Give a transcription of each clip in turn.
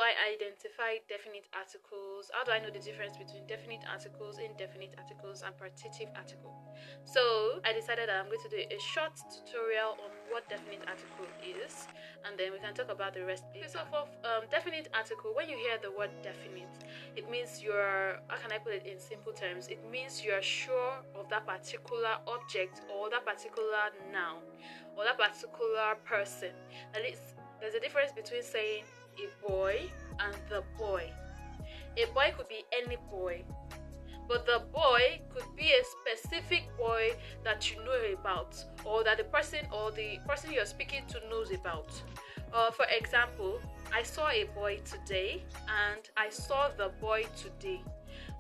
I identify definite articles? How do I know the difference between definite articles, indefinite articles, and partitive article? So I decided that I'm going to do a short tutorial on what definite article is, and then we can talk about the rest later. So for definite article, when you hear the word definite, it means you're, how can I put it in simple terms? It means you're sure of that particular object or that particular noun or that particular person. At least there's a difference between saying a boy and the boy. A boy could be any boy, but the boy could be a specific boy that you know about, or that the person you're speaking to knows about. For example, I saw a boy today and I saw the boy today.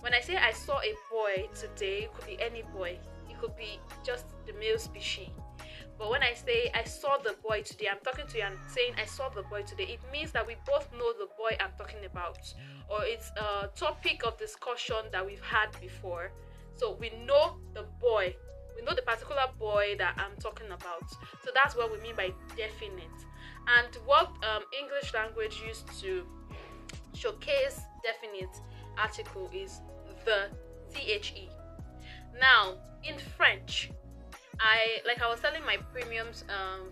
When I say I saw a boy today, it could be any boy. It could be just the male species. But when I say I saw the boy today, I'm talking to you and saying I saw the boy today. It means that we both know the boy I'm talking about, or it's a topic of discussion that we've had before. So we know the boy. We know the particular boy that I'm talking about. So that's what we mean by definite. And what English language used to showcase definite article is the THE. Now, in French, I was telling my premium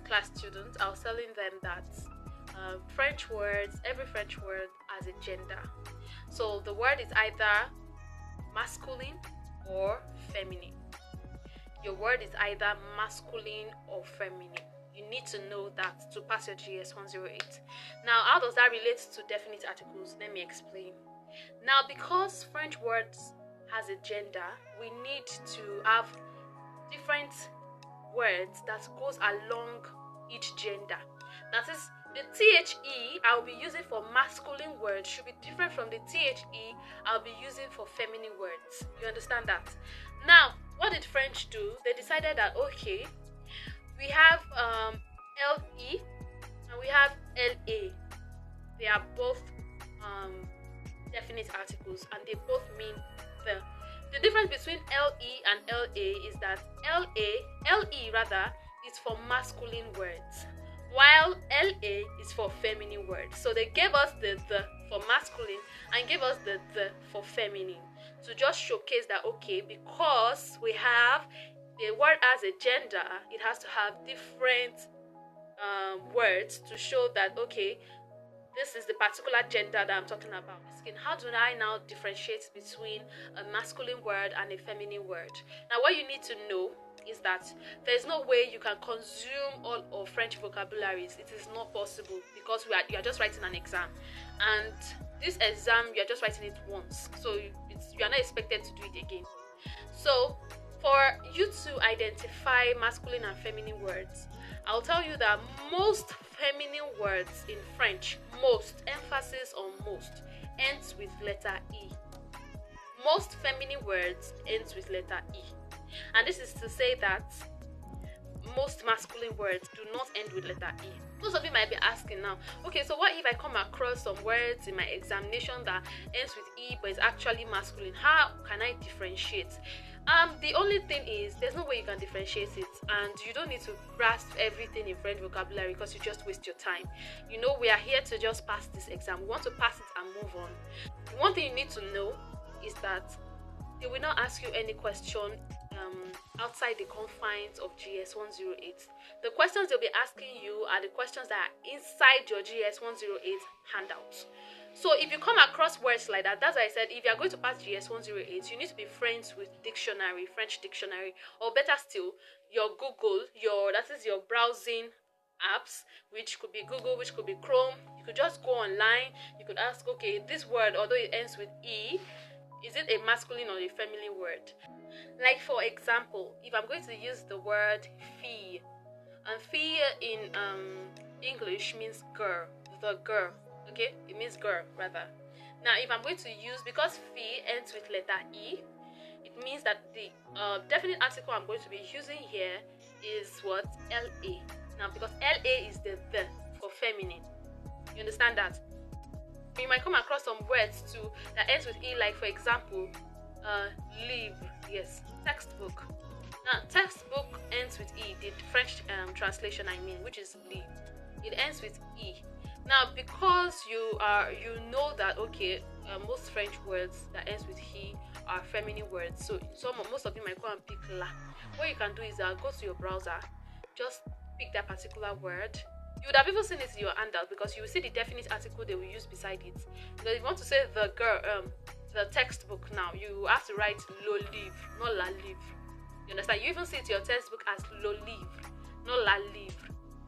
class students, I was telling them that every French word has a gender. So the word is either masculine or feminine. Your word is either masculine or feminine. You need to know that to pass your GS 108. Now, how does that relate to definite articles? Let me explain. Now, because French words has a gender, we need to have different words that goes along each gender. That is, the THE I'll be using for masculine words should be different from the THE I'll be using for feminine words. You understand that? Now, what did French do? They decided that, okay, we have LE and we have LA. They are both definite articles and they both mean the difference between LE and LA is that LE is for masculine words, while LA is for feminine words. So they gave us the for masculine and gave us the for feminine to just showcase that, okay, because we have the word as a gender, it has to have different words to show that, okay, this is the particular gender that I'm talking about. How do I now differentiate between a masculine word and a feminine word? Now, what you need to know is that there's no way you can consume all of French vocabularies. It is not possible because you are just writing an exam, and this exam you're just writing it once, so you are not expected to do it again. So for you to identify masculine and feminine words, I'll tell you that most feminine words in French, most, emphasis on most, ends with letter E. Most feminine words ends with letter E. And this is to say that most masculine words do not end with letter E. Most of you might be asking now, okay, so what if I come across some words in my examination that ends with E but is actually masculine? How can I differentiate? The only thing is there's no way you can differentiate it, and you don't need to grasp everything in French vocabulary because you just waste your time. You know, we are here to just pass this exam. We want to pass it and move on. One thing you need to know is that they will not ask you any question outside the confines of GS 108. The questions they'll be asking you are the questions that are inside your GS 108 handout. So if you come across words like that, that's why I said if you're going to pass GS 108, you need to be friends with dictionary, French dictionary, or better still, your Google, your browsing apps, which could be Google, which could be Chrome. You could just go online, you could ask, okay, this word, although it ends with E, is it a masculine or a feminine word? Like for example, if I'm going to use the word fille, and fille in English means girl, the girl. Okay, it means girl rather. Now, if I'm going to use, because fille ends with letter E, it means that the definite article I'm going to be using here is what? LA. Now, because LA is the for feminine. You understand that? You might come across some words too that ends with E, like for example, livre. Yes, textbook. Now, textbook ends with E. The French translation, I mean, which is livre. It ends with E. Now, because you know that okay, most French words that ends with he are feminine words, so most of you might go and pick la. What you can do is go to your browser, just pick that particular word. You would have even seen it in your handout because you will see the definite article they will use beside it. So if you want to say the girl, the textbook now, you have to write lo live, not la live. You understand? You even see it in your textbook as lo live, not la live.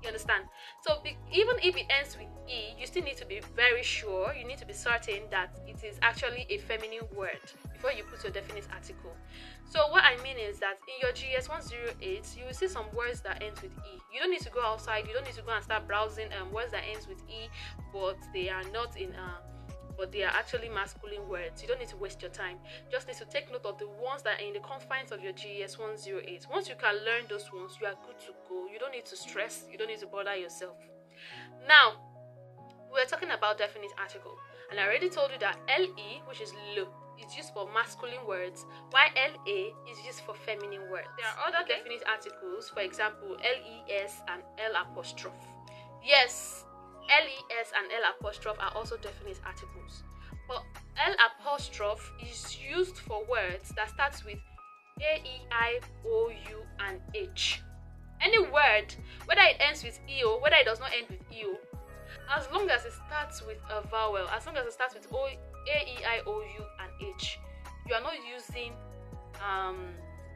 You understand? So even if it ends with E, you still need to be very sure, you need to be certain that it is actually a feminine word before you put your definite article. So what I mean is that in your GS 108, you will see some words that ends with E. You don't need to go outside, you don't need to go and start browsing words that ends with E, but they are not in but they are actually masculine words. You don't need to waste your time. Just need to take note of the ones that are in the confines of your GES 108. Once you can learn those ones, you are good to go. You don't need to stress. You don't need to bother yourself. Now, we're talking about definite article. And I already told you that LE, which is le, is used for masculine words, while LA is used for feminine words. There are other definite articles, for example, LES and L apostrophe. Yes, LES and L apostrophe are also definite articles. But L apostrophe is used for words that starts with A, E, I, O, U, and H. Any word, whether it ends with EO, whether it does not end with EO, as long as it starts with a vowel, as long as it starts with A, E, I, O, U, and H, you are not using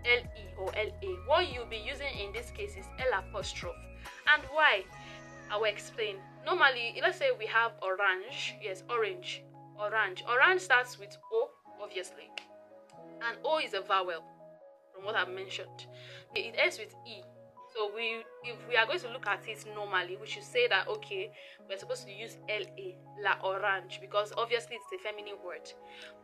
LE or LA. What you'll be using in this case is L apostrophe. And why? I will explain. Normally, let's say we have orange. Yes, orange. Orange. Orange starts with O, obviously. And O is a vowel, from what I've mentioned. It ends with E. So if we are going to look at it normally, we should say that, okay, we're supposed to use LA, la orange, because obviously it's a feminine word.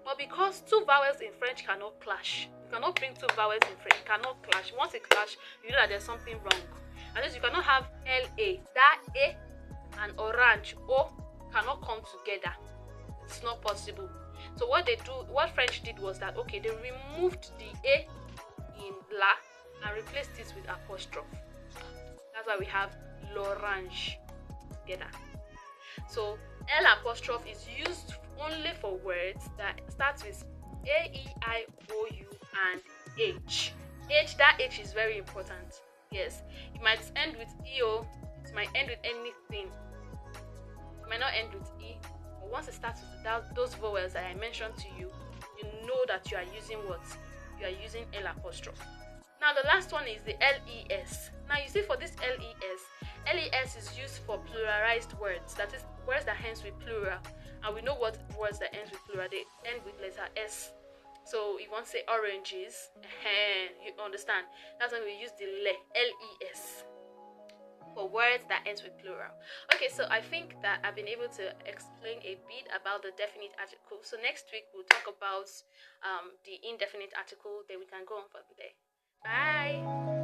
But because two vowels in French cannot clash, you cannot bring two vowels in French, it cannot clash. Once it clash, you know that there's something wrong. And you cannot have LA, that A and orange, O, cannot come together. It's not possible. So what French did was that, okay, they removed the A in la and replaced it with apostrophe. That's why we have l'orange together. So L apostrophe is used only for words that starts with A, E, I, O, U, and H. That H is very important. Yes, it might end with EO, it might end with anything. It might not end with E, but once it starts with those vowels that I mentioned to you, you know that you are using what? You are using L apostrophe. Now the last one is the LES. Now you see for this LES is used for pluralized words, that is words that ends with plural. And we know what words that ends with plural, they end with letter S. So if you want to say oranges, you understand. That's when we use the LES for words that ends with plural. Okay, so I think that I've been able to explain a bit about the definite article. So next week we'll talk about the indefinite article, then we can go on from there. Bye.